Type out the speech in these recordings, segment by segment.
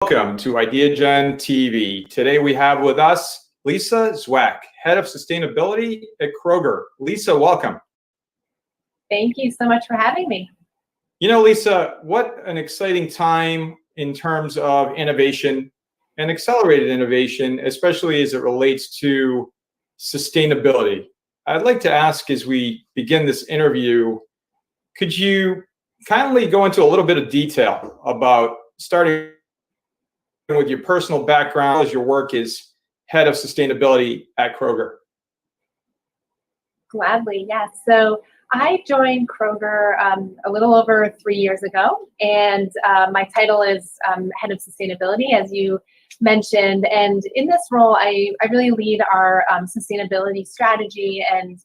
Welcome to Ideagen TV. Today we have with us Lisa Zwack, Head of Sustainability at Kroger. Lisa, welcome. Thank you so much for having me. You know, Lisa, what an exciting time in terms of innovation and accelerated innovation, especially as it relates to sustainability. I'd like to ask, as we begin this interview, could you kindly go into a little bit of detail about starting with your personal background as your work as head of sustainability at Kroger? Gladly, yes. So I joined Kroger a little over 3 years ago, and my title is Head of Sustainability, as you mentioned. And in this role, I really lead our sustainability strategy and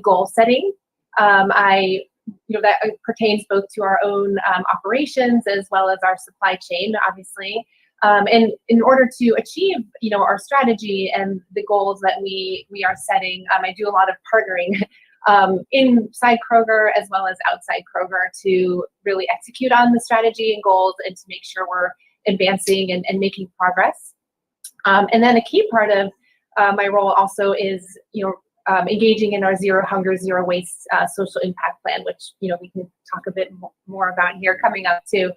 goal setting. That pertains both to our own operations as well as our supply chain, obviously. And in order to achieve, our strategy and the goals that we are setting, I do a lot of partnering inside Kroger as well as outside Kroger to really execute on the strategy and goals and to make sure we're advancing and making progress. And then a key part of my role also is, engaging in our Zero Hunger, Zero Waste social impact plan, which, we can talk a bit more about here coming up too.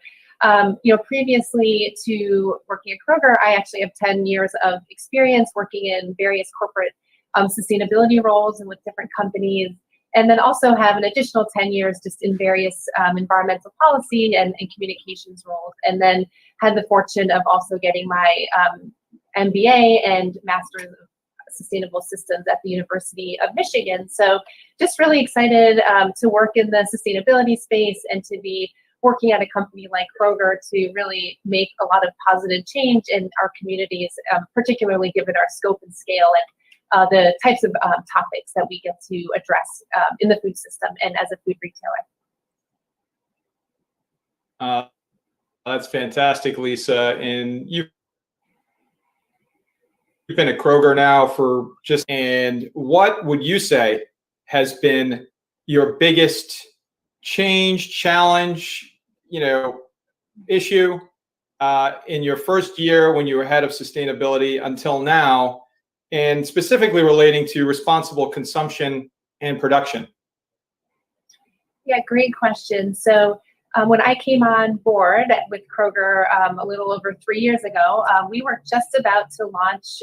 Previously to working at Kroger, I actually have 10 years of experience working in various corporate sustainability roles and with different companies, and then also have an additional 10 years just in various environmental policy and communications roles, and then had the fortune of also getting my MBA and Master's of Sustainable Systems at the University of Michigan. So just really excited to work in the sustainability space and to be working at a company like Kroger to really make a lot of positive change in our communities, particularly given our scope and scale and the types of topics that we get to address in the food system and as a food retailer. That's fantastic, Lisa. And you've been at Kroger now and what would you say has been your biggest change, challenge, issue in your first year when you were head of sustainability until now, and specifically relating to responsible consumption and production? Yeah, great question. So when I came on board with Kroger a little over 3 years ago, we were just about to launch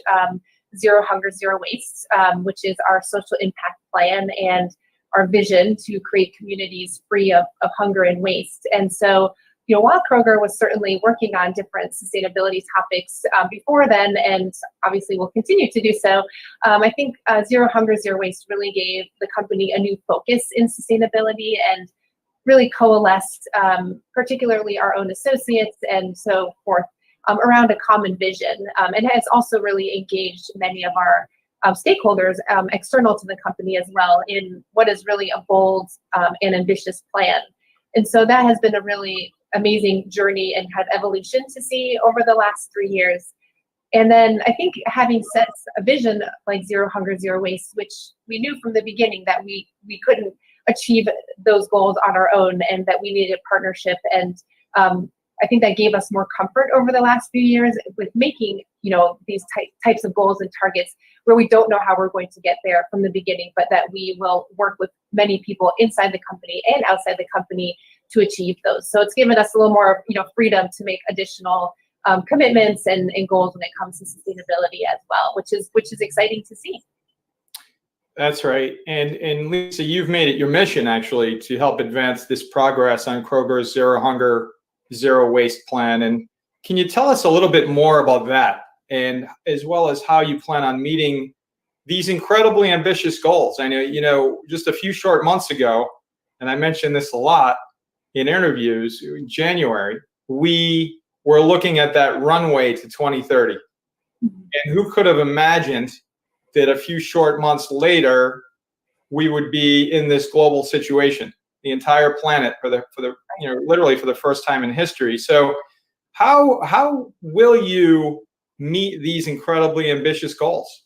Zero Hunger, Zero Waste, which is our social impact plan and our vision to create communities free of hunger and waste. And so, while Kroger was certainly working on different sustainability topics before then, and obviously will continue to do so, I think Zero Hunger, Zero Waste really gave the company a new focus in sustainability and really coalesced, particularly our own associates and so forth, around a common vision, and has also really engaged many of our stakeholders external to the company as well in what is really a bold and ambitious plan. And so that has been a really amazing journey and kind of evolution to see over the last 3 years. And then I think having set a vision like Zero Hunger, Zero Waste, which we knew from the beginning that we couldn't achieve those goals on our own and that we needed partnership. And I think that gave us more comfort over the last few years with making, these types of goals and targets where we don't know how we're going to get there from the beginning, but that we will work with many people inside the company and outside the company to achieve those. So it's given us a little more, freedom to make additional commitments and goals when it comes to sustainability as well, which is exciting to see. That's right. And Lisa, you've made it your mission actually to help advance this progress on Kroger's Zero Hunger, Zero Waste plan. And can you tell us a little bit more about that, and as well as how you plan on meeting these incredibly ambitious goals? I know, just a few short months ago, and I mentioned this a lot in interviews, in January, we were looking at that runway to 2030. And who could have imagined that a few short months later, we would be in this global situation, the entire planet literally for the first time in history. So how will you meet these incredibly ambitious goals?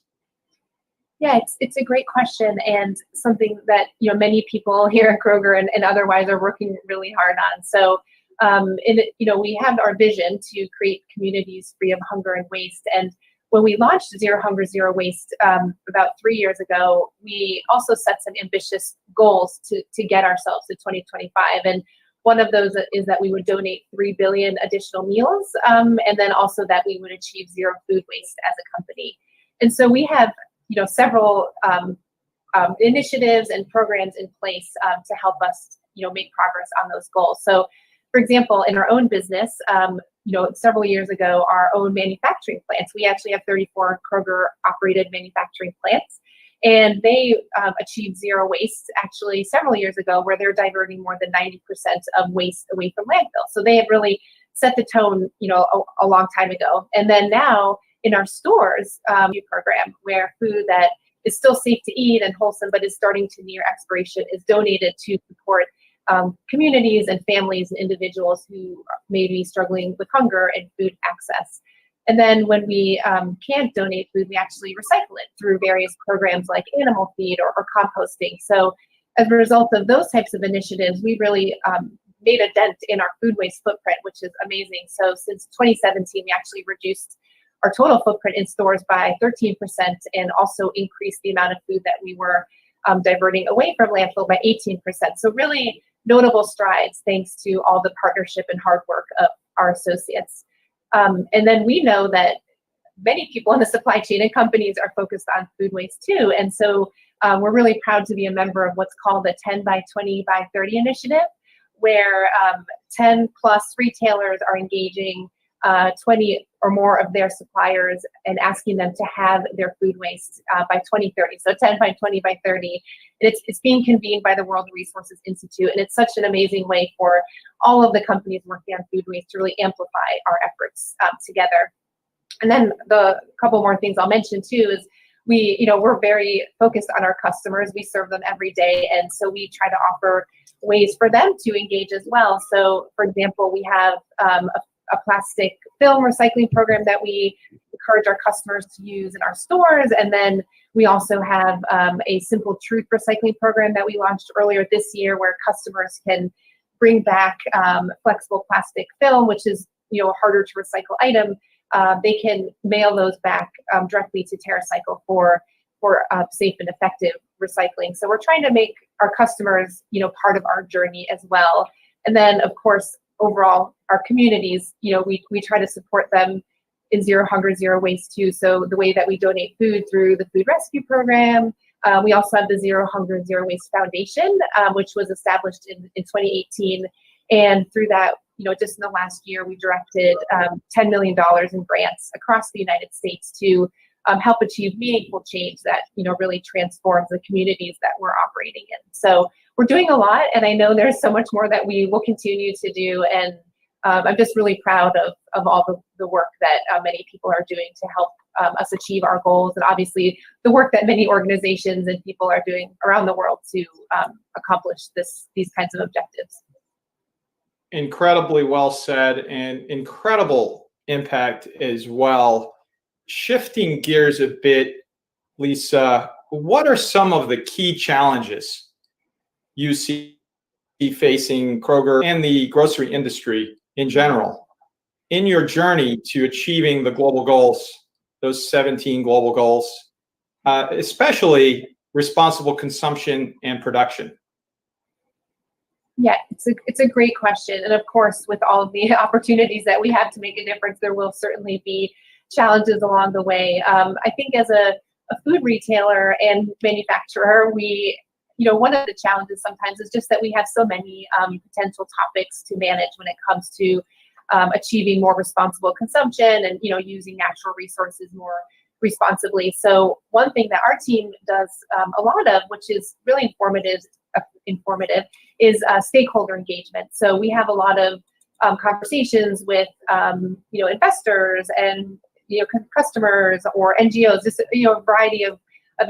Yeah, it's a great question, and something that many people here at Kroger and otherwise are working really hard on. So We have our vision to create communities free of hunger and waste. And when we launched Zero Hunger, Zero Waste about 3 years ago, we also set some ambitious goals to get ourselves to 2025. And one of those is that we would donate 3 billion additional meals, and then also that we would achieve zero food waste as a company. And so we have, several initiatives and programs in place to help us, make progress on those goals. So, for example, in our own business, several years ago, our own manufacturing plants, we actually have 34 Kroger operated manufacturing plants, and they achieved zero waste actually several years ago, where they're diverting more than 90% of waste away from landfill. So they have really set the tone, a long time ago. And then now in our stores, program where food that is still safe to eat and wholesome, but is starting to near expiration, is donated to support communities and families and individuals who may be struggling with hunger and food access. And then when we can't donate food, we actually recycle it through various programs like animal feed or composting. So as a result of those types of initiatives, we really made a dent in our food waste footprint, which is amazing. So since 2017, we actually reduced our total footprint in stores by 13% and also increased the amount of food that we were diverting away from landfill by 18%. So really notable strides thanks to all the partnership and hard work of our associates. And then we know that many people in the supply chain and companies are focused on food waste too. And so we're really proud to be a member of what's called the 10 by 20 by 30 initiative, where 10 plus retailers are engaging 20 or more of their suppliers and asking them to have their food waste by 2030. So 10 by 20 by 30. And it's being convened by the World Resources Institute. And it's such an amazing way for all of the companies working on food waste to really amplify our efforts together. And then the couple more things I'll mention too is we're very focused on our customers. We serve them every day. And so we try to offer ways for them to engage as well. So for example, we have a plastic film recycling program that we encourage our customers to use in our stores. And then we also have a Simple Truth recycling program that we launched earlier this year, where customers can bring back flexible plastic film, which is a harder to recycle item. They can mail those back directly to TerraCycle for safe and effective recycling. So we're trying to make our customers, part of our journey as well. And then, of course, overall, our communities, we try to support them in Zero Hunger, Zero Waste too. So the way that we donate food through the food rescue program. We also have the Zero Hunger, Zero Waste Foundation, which was established in 2018. And through that, just in the last year, we directed $10 million in grants across the United States to help achieve meaningful change that, really transforms the communities that we're operating in. So we're doing a lot, and I know there's so much more that we will continue to do. And I'm just really proud of all the work that many people are doing to help us achieve our goals, and obviously the work that many organizations and people are doing around the world to accomplish these kinds of objectives. Incredibly well said, and incredible impact as well. Shifting gears a bit, Lisa, what are some of the key challenges you see facing Kroger and the grocery industry in general in your journey to achieving the global goals, those 17 global goals, especially responsible consumption and production? Yeah, it's a great question. And of course, with all of the opportunities that we have to make a difference, there will certainly be challenges along the way. I think as a food retailer and manufacturer, one of the challenges sometimes is just that we have so many potential topics to manage when it comes to achieving more responsible consumption and, using natural resources more responsibly. So one thing that our team does a lot of, which is really informative, is stakeholder engagement. So we have a lot of conversations with, investors and, customers or NGOs, just, a variety of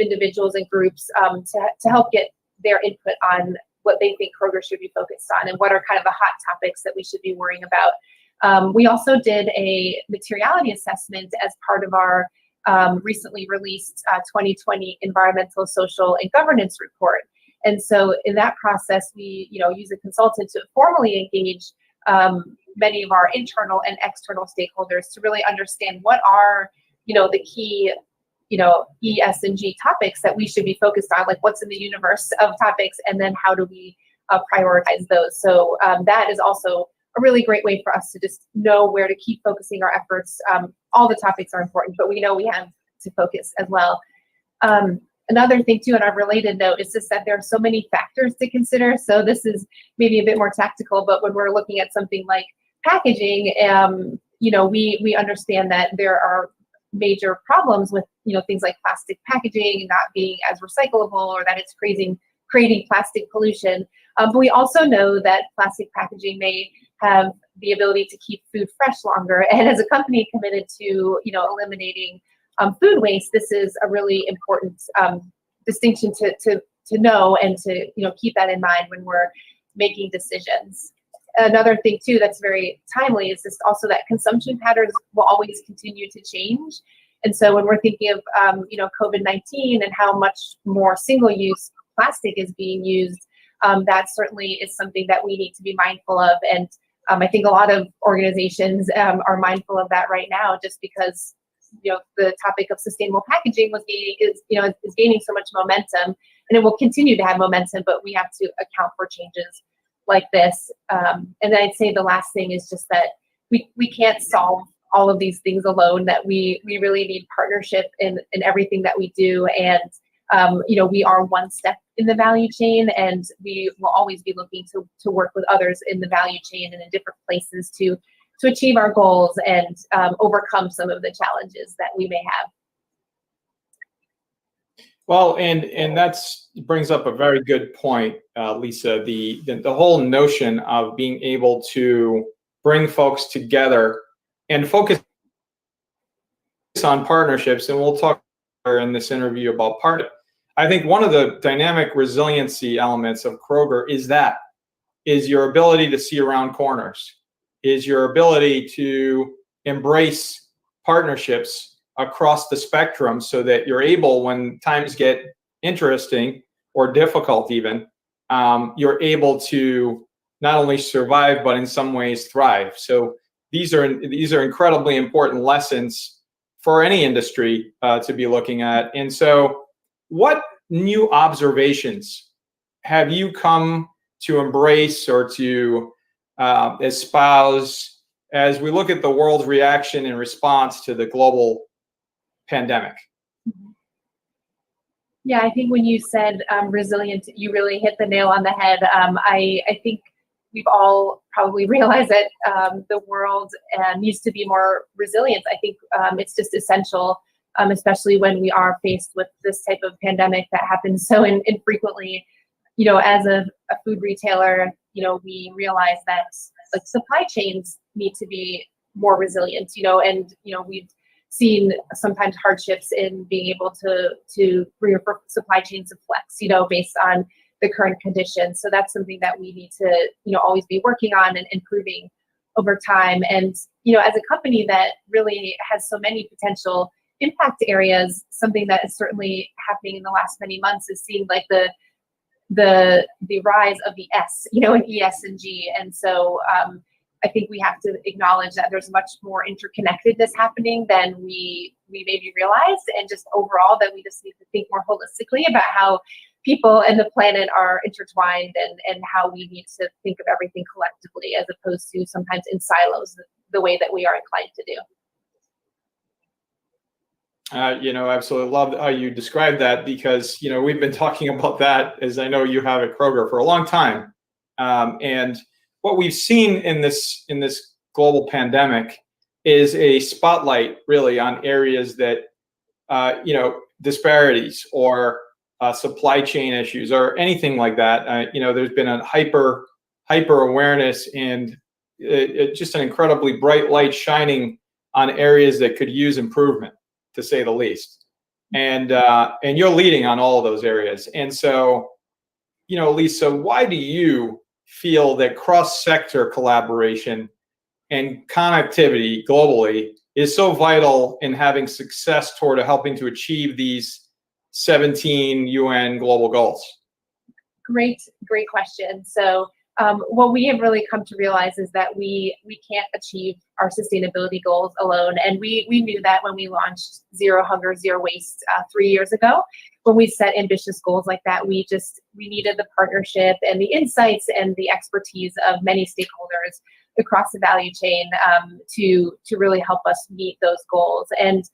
individuals and groups to help get their input on what they think Kroger should be focused on and what are kind of the hot topics that we should be worrying about. We also did a materiality assessment as part of our recently released 2020 Environmental, Social, and Governance Report. And so in that process, we use a consultant to formally engage many of our internal and external stakeholders to really understand what are, the key, ESG topics that we should be focused on, like what's in the universe of topics, and then how do we prioritize those. So that is also a really great way for us to just know where to keep focusing our efforts. All the topics are important, but we know we have to focus as well. Another thing too, on a related note, is just that there are so many factors to consider. So this is maybe a bit more tactical, but when we're looking at something like packaging, we understand that there are major problems with, things like plastic packaging not being as recyclable, or that it's creating plastic pollution. But we also know that plastic packaging may have the ability to keep food fresh longer. And as a company committed to, eliminating food waste, this is a really important distinction to know, and to keep that in mind when we're making decisions. Another thing too that's very timely is just also that consumption patterns will always continue to change. And so when we're thinking of COVID-19 and how much more single-use plastic is being used, that certainly is something that we need to be mindful of. And I think a lot of organizations are mindful of that right now, just because the topic of sustainable packaging is gaining so much momentum, and it will continue to have momentum, but we have to account for changes like this. And then I'd say the last thing is just that we can't solve all of these things alone, that we really need partnership in everything that we do. And we are one step in the value chain, and we will always be looking to work with others in the value chain and in different places to achieve our goals and overcome some of the challenges that we may have. Well, and that's brings up a very good point, Lisa. The whole notion of being able to bring folks together and focus on partnerships, and we'll talk in this interview about partnership. I think one of the dynamic resiliency elements of Kroger is your ability to see around corners, is your ability to embrace partnerships across the spectrum, so that you're able, when times get interesting or difficult even, you're able to not only survive, but in some ways thrive. So these are incredibly important lessons for any industry to be looking at. And so what new observations have you come to embrace or to espouse as we look at the world's reaction and response to the global pandemic? Yeah, I think when you said resilient, you really hit the nail on the head. I think we've all probably realized that the world needs to be more resilient. I think it's just essential, especially when we are faced with this type of pandemic that happens so infrequently. As a food retailer, we realize that supply chains need to be more resilient, and we've seen sometimes hardships in being able to for supply chains to flex, based on the current conditions. So that's something that we need to, always be working on and improving over time. And, as a company that really has so many potential impact areas, something that is certainly happening in the last many months is seeing like the rise of the S, in ESG. And so I think we have to acknowledge that there's much more interconnectedness happening than we maybe realized, and just overall that we just need to think more holistically about how people and the planet are intertwined, and how we need to think of everything collectively as opposed to sometimes in silos, the way that we are inclined to do. Absolutely love how you describe that, because, we've been talking about that, as I know you have at Kroger, for a long time. And what we've seen in this global pandemic is a spotlight really on areas that, disparities or supply chain issues or anything like that. There's been a hyper awareness and just an incredibly bright light shining on areas that could use improvement, to say the least. And you're leading on all of those areas. And so, Lisa, why do you feel that cross-sector collaboration and connectivity globally is so vital in having success toward helping to achieve these 17 UN global goals? Great question. So what we have really come to realize is that we can't achieve our sustainability goals alone. And we knew that when we launched Zero Hunger, Zero Waste 3 years ago. When we set ambitious goals like that, we needed the partnership and the insights and the expertise of many stakeholders across the value chain to really help us meet those goals. And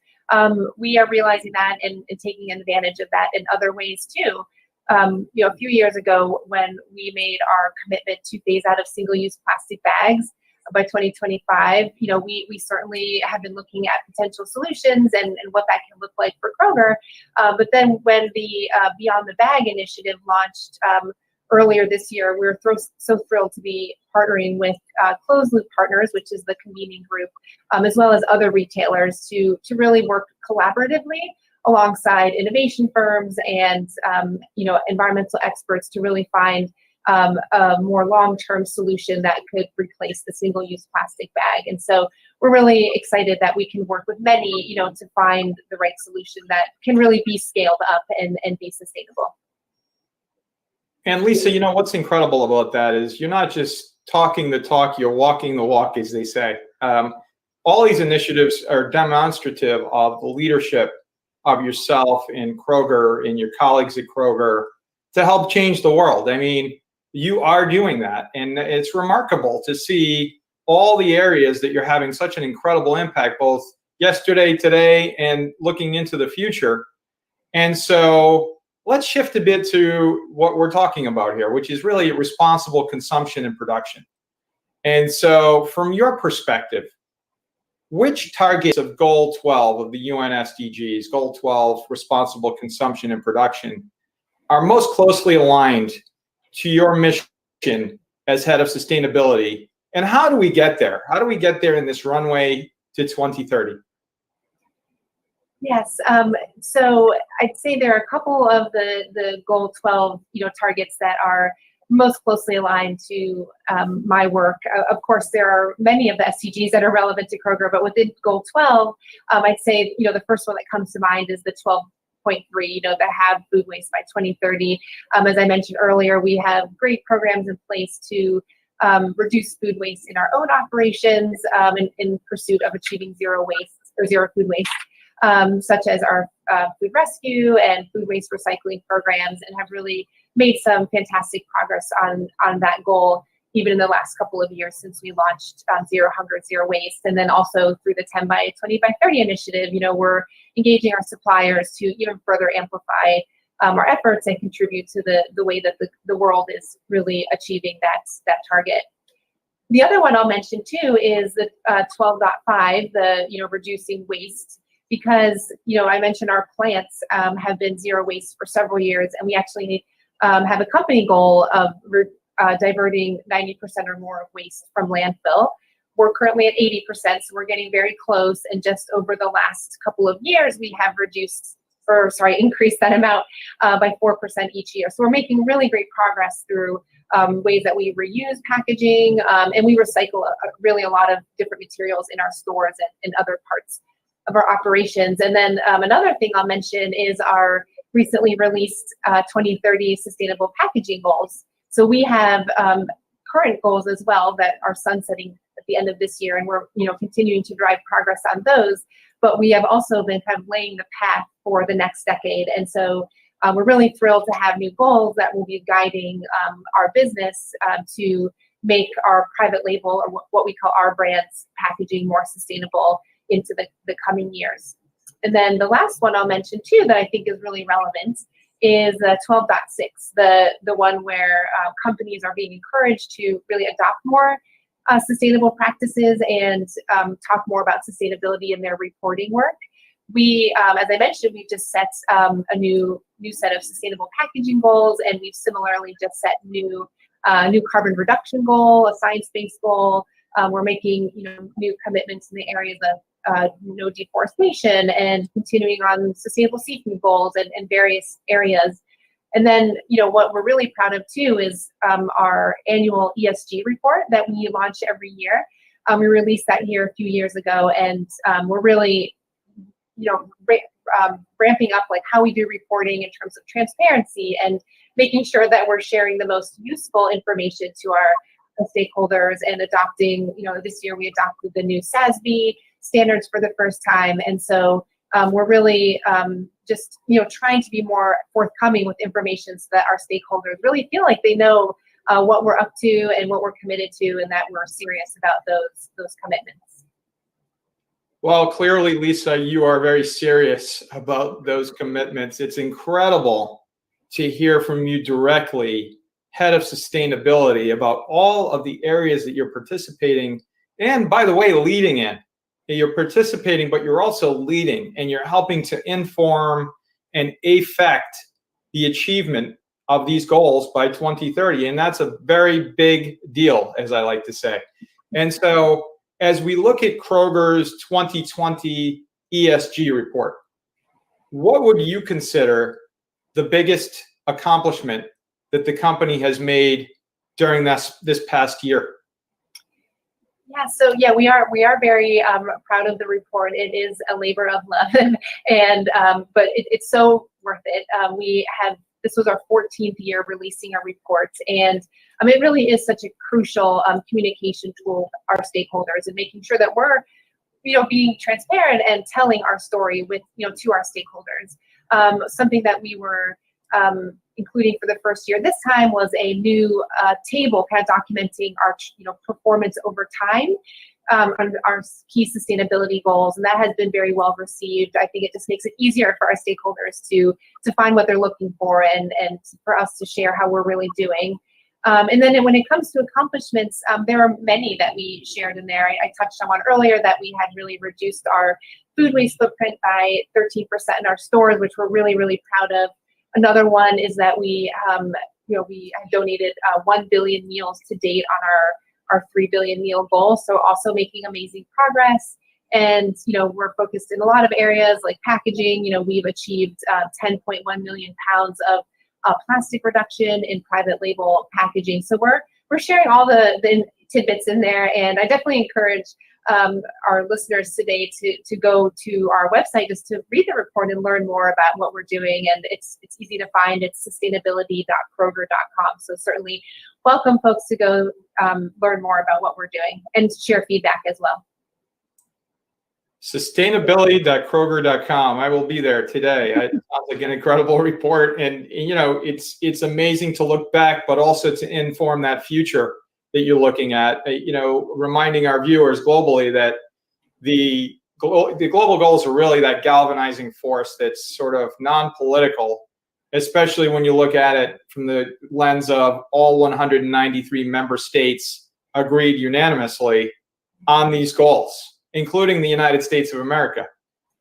we are realizing that and taking advantage of that in other ways too. A few years ago, when we made our commitment to phase out of single-use plastic bags by 2025, we certainly have been looking at potential solutions and what that can look like for Kroger. But then when the Beyond the Bag initiative launched earlier this year, we were so thrilled to be partnering with Closed Loop Partners, which is the convening group, as well as other retailers to really work collaboratively alongside innovation firms and environmental experts to really find a more long-term solution that could replace the single-use plastic bag. And so we're really excited that we can work with many, to find the right solution that can really be scaled up and be sustainable. And Lisa, what's incredible about that is you're not just talking the talk, you're walking the walk, as they say. All these initiatives are demonstrative of the leadership of yourself in Kroger and your colleagues at Kroger to help change the world. I mean, you are doing that, and it's remarkable to see all the areas that you're having such an incredible impact, both yesterday, today, and looking into the future. And so let's shift a bit to what we're talking about here, which is really responsible consumption and production. And so from your perspective, which targets of Goal 12 of the UN SDGs, Goal 12, responsible consumption and production, are most closely aligned to your mission as head of sustainability? And how do we get there? How do we get there in this runway to 2030? Yes, so I'd say there are a couple of the Goal 12, targets that are most closely aligned to my work. Of course, there are many of the SDGs that are relevant to Kroger, but within Goal 12, I'd say, the first one that comes to mind is the 12.3, that have food waste by 2030. As I mentioned earlier, we have great programs in place to reduce food waste in our own operations in pursuit of achieving zero waste or zero food waste, such as our food rescue and food waste recycling programs, and have really made some fantastic progress on that goal, even in the last couple of years since we launched Zero Hunger, Zero Waste. And then also through the 10 by 20 by 30 initiative, we're engaging our suppliers to even further amplify our efforts and contribute to the way that the world is really achieving that target. The other one I'll mention too is the 12.5, the reducing waste, because I mentioned our plants have been zero waste for several years, and we actually have a company goal of diverting 90% or more of waste from landfill. We're currently at 80%, so we're getting very close. And just over the last couple of years, we have increased that amount by 4% each year. So we're making really great progress through ways that we reuse packaging, and we recycle really a lot of different materials in our stores and other parts of our operations. And then another thing I'll mention is our recently released 2030 sustainable packaging goals. So we have current goals as well that are sunsetting at the end of this year, and we're continuing to drive progress on those. But we have also been kind of laying the path for the next decade, and so we're really thrilled to have new goals that will be guiding our business to make our private label, or what we call our brands, packaging more sustainable into the coming years. And then the last one I'll mention too that I think is really relevant is 12.6, the one where companies are being encouraged to really adopt more sustainable practices and talk more about sustainability in their reporting work. We, as I mentioned, we just set a new set of sustainable packaging goals, and we've similarly just set new carbon reduction goal, a science-based goal. We're making new commitments in the areas of no deforestation and continuing on sustainable seafood goals and various areas. And then, what we're really proud of too is our annual ESG report that we launch every year. We released that here a few years ago, and we're really, ramping up like how we do reporting in terms of transparency and making sure that we're sharing the most useful information to our stakeholders and adopting, this year we adopted the new SASB standards for the first time. And so we're really just, trying to be more forthcoming with information so that our stakeholders really feel like they know what we're up to and what we're committed to, and that we're serious about those commitments. Well, clearly, Lisa, you are very serious about those commitments. It's incredible to hear from you directly, head of sustainability, about all of the areas that you're participating and, by the way, leading in. You're participating, but you're also leading, and you're helping to inform and affect the achievement of these goals by 2030. And that's a very big deal, as I like to say. And so as we look at Kroger's 2020 ESG report, what would you consider the biggest accomplishment that the company has made during this past year? Yeah, so we are very proud of the report. It is a labor of love, and but it's so worth it. This was our 14th year releasing our reports, and it really is such a crucial communication tool for our stakeholders, and making sure that we're being transparent and telling our story with to our stakeholders. Something that we were including for the first year this time was a new table kind of documenting our performance over time on our key sustainability goals, and that has been very well received. I think it just makes it easier for our stakeholders to find what they're looking for, and for us to share how we're really doing. And then when it comes to accomplishments, there are many that we shared in there. I touched on one earlier, that we had really reduced our food waste footprint by 13% in our stores, which we're really, really proud of. Another one is that we have donated 1 billion meals to date on our 3 billion meal goal. So also making amazing progress. And, we're focused in a lot of areas like packaging. We've achieved 10.1 million pounds of plastic reduction in private label packaging. So we're sharing all the tidbits in there. And I definitely encourage our listeners today to go to our website just to read the report and learn more about what we're doing. And it's easy to find. It's sustainability.kroger.com. So certainly welcome folks to go learn more about what we're doing and share feedback as well. Sustainability.kroger.com. I will be there today. It sounds like an incredible report, and it's amazing to look back, but also to inform that future that you're looking at. Reminding our viewers globally that the global goals are really that galvanizing force that's sort of non-political, especially when you look at it from the lens of all 193 member states agreed unanimously on these goals, including the United States of America.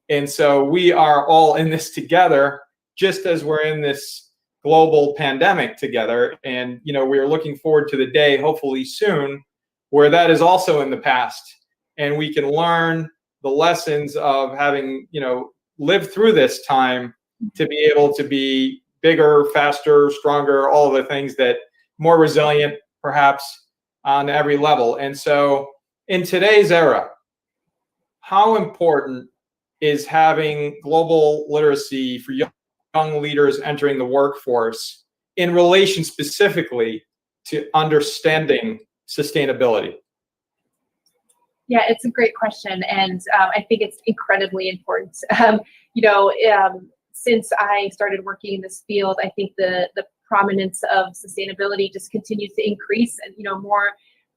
And so we are all in this together, just as we're in this global pandemic together. And, we are looking forward to the day, hopefully soon, where that is also in the past. And we can learn the lessons of having, lived through this time to be able to be bigger, faster, stronger, all of the things that more resilient, perhaps on every level. And so in today's era, how important is having global literacy for young leaders entering the workforce in relation specifically to understanding sustainability? Yeah, it's a great question, and I think it's incredibly important. Since I started working in this field, I think the prominence of sustainability just continues to increase, and more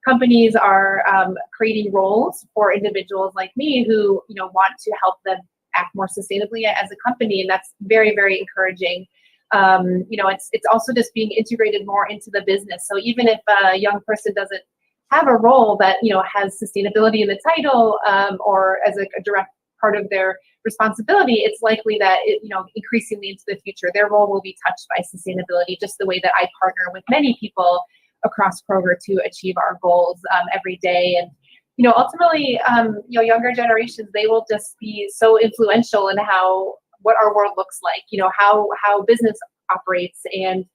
companies are creating roles for individuals like me who want to help them act more sustainably as a company, and that's very, very encouraging. It's also just being integrated more into the business. So even if a young person doesn't have a role that has sustainability in the title or as a direct part of their responsibility, it's likely that increasingly into the future their role will be touched by sustainability, just the way that I partner with many people across Kroger to achieve our goals every day. And ultimately, younger generations, they will just be so influential in what our world looks like, how business operates, and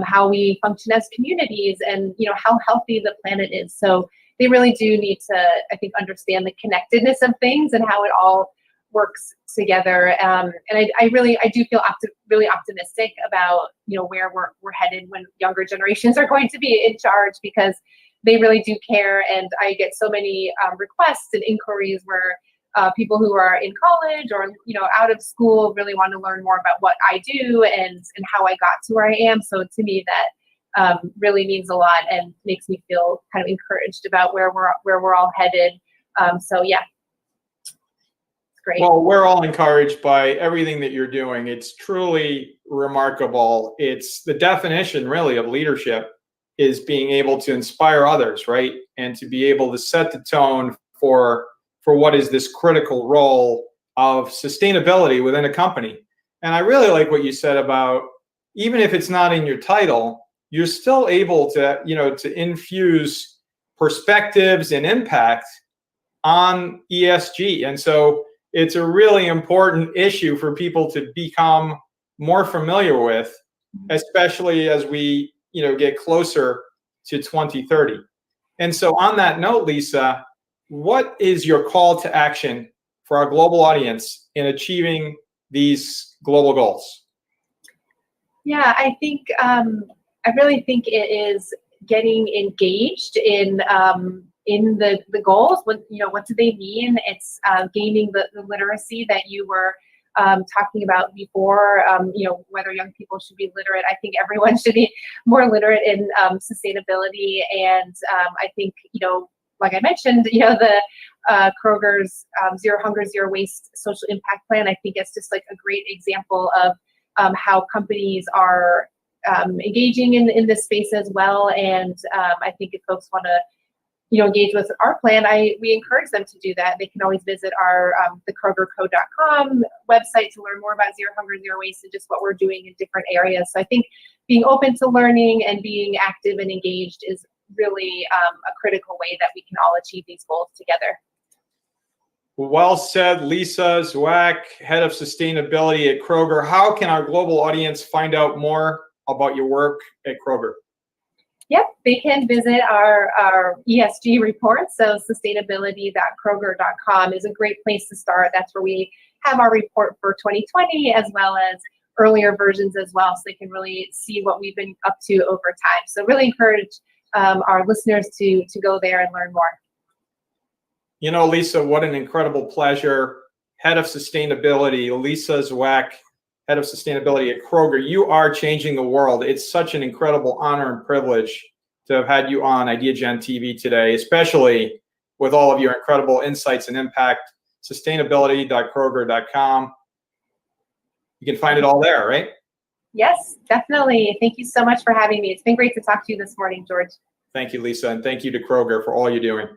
how we function as communities, and how healthy the planet is. So they really do need to, I think, understand the connectedness of things and how it all works together. And I do feel really optimistic about, where we're headed when younger generations are going to be in charge, because they really do care. And I get so many requests and inquiries where people who are in college or, out of school really want to learn more about what I do and how I got to where I am. So to me, that really means a lot and makes me feel kind of encouraged about where we're all headed. So yeah, it's great. Well, we're all encouraged by everything that you're doing. It's truly remarkable. It's the definition really of leadership, is being able to inspire others, right? And to be able to set the tone for what is this critical role of sustainability within a company. And I really like what you said about, even if it's not in your title, you're still able to, to infuse perspectives and impact on ESG. And so it's a really important issue for people to become more familiar with, especially as we, get closer to 2030. And so on that note, Lisa, what is your call to action for our global audience in achieving these global goals? Yeah, I think I really think it is getting engaged in the goals. What do they mean? It's gaining the literacy that you were talking about before. Whether young people should be literate. I think everyone should be more literate in sustainability. And I think like I mentioned, the Kroger's Zero Hunger, Zero Waste social impact plan. I think it's just like a great example of how companies are engaging in this space as well. And I think if folks want to, engage with our plan, we encourage them to do that. They can always visit our the KrogerCo.com website to learn more about Zero Hunger, Zero Waste, and just what we're doing in different areas. So I think being open to learning and being active and engaged is really a critical way that we can all achieve these goals together. Well said, Lisa Zwack, Head of Sustainability at Kroger. How can our global audience find out more about your work at Kroger? Yep, they can visit our ESG report. So sustainability.kroger.com is a great place to start. That's where we have our report for 2020 as well as earlier versions as well, so they can really see what we've been up to over time. So really encourage our listeners to go there and learn more. Lisa, what an incredible pleasure. Head of Sustainability, Lisa Zwack, Head of Sustainability at Kroger. You are changing the world. It's such an incredible honor and privilege to have had you on Ideagen TV today, especially with all of your incredible insights and impact. Sustainability.kroger.com. You can find it all there, right? Yes, definitely. Thank you so much for having me. It's been great to talk to you this morning, George. Thank you, Lisa, and thank you to Kroger for all you're doing.